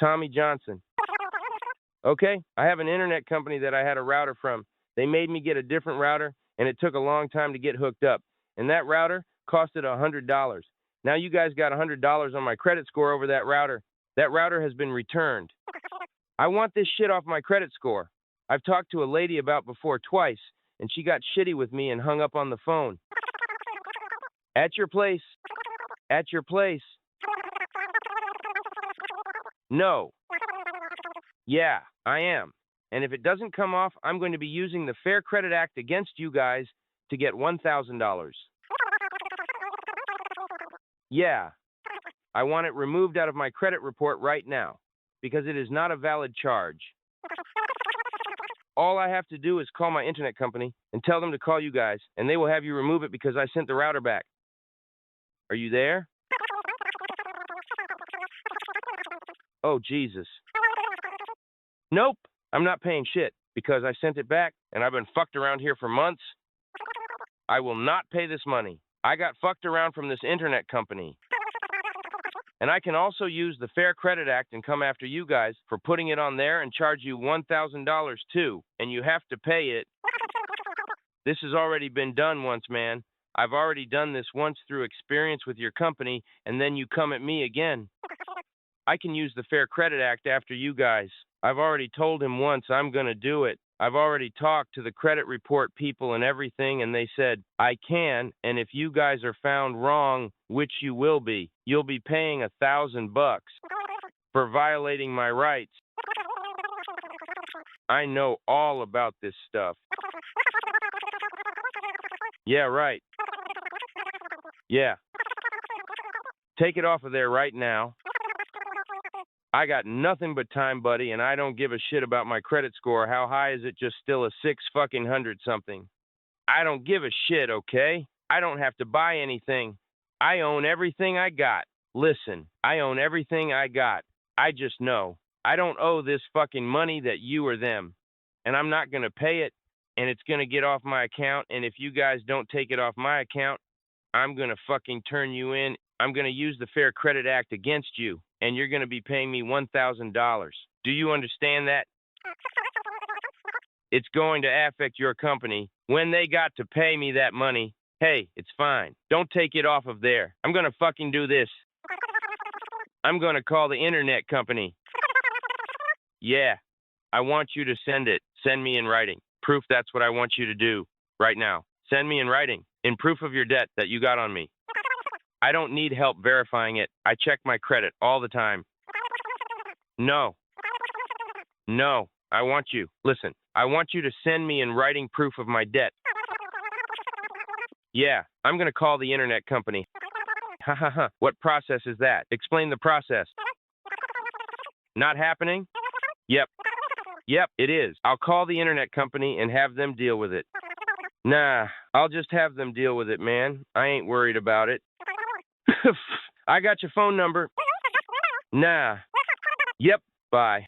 Tommy Johnson. Okay, I have an internet company that I had a router from. They made me get a different router, and it took a long time to get hooked up. And that router costed $100. Now you guys got $100 on my credit score over that router. That router has been returned. I want this shit off my credit score. I've talked to a lady about before twice, and she got shitty with me and hung up on the phone. At your place. At your place. No. Yeah, I am. And if it doesn't come off, I'm going to be using the Fair Credit Act against you guys to get $1,000. Yeah. I want it removed out of my credit report right now, because it is not a valid charge. All I have to do is call my internet company and tell them to call you guys, and they will have you remove it because I sent the router back. Are you there? Oh, Jesus. Nope, I'm not paying shit because I sent it back and I've been fucked around here for months. I will not pay this money. I got fucked around from this internet company. And I can also use the Fair Credit Act and come after you guys for putting it on there and charge you $1,000 too, and you have to pay it. This has already been done once, man. I've already done this once through experience with your company, and then you come at me again. I can use the Fair Credit Act after you guys. I've already told him once I'm going to do it. I've already talked to the credit report people and everything, and they said, I can, and if you guys are found wrong, which you will be, you'll be paying $1,000 for violating my rights. I know all about this stuff. Yeah, right. Yeah. Take it off of there right now. I got nothing but time, buddy, and I don't give a shit about my credit score. How high is it? Just still a 600 something. I don't give a shit, okay? I don't have to buy anything. I own everything I got. Listen, I own everything I got. I just know. I don't owe this fucking money that you or them. And I'm not going to pay it, and it's going to get off my account, and if you guys don't take it off my account, I'm going to fucking turn you in. I'm going to use the Fair Credit Act against you, and you're going to be paying me $1,000. Do you understand that? It's going to affect your company. When they got to pay me that money, hey, it's fine. Don't take it off of there. I'm going to fucking do this. I'm going to call the internet company. Yeah, I want you to send it. Send me in writing. Proof that's what I want you to do right now. Send me in writing, in proof of your debt that you got on me. I don't need help verifying it. I check my credit all the time. No. No, I want you. Listen, I want you to send me in writing proof of my debt. Yeah, I'm going to call the internet company. Ha ha ha. What process is that? Explain the process. Not happening? Yep. Yep, it is. I'll call the internet company and have them deal with it. Nah, I'll just have them deal with it, man. I ain't worried about it. I got your phone number. Nah. Yep, bye.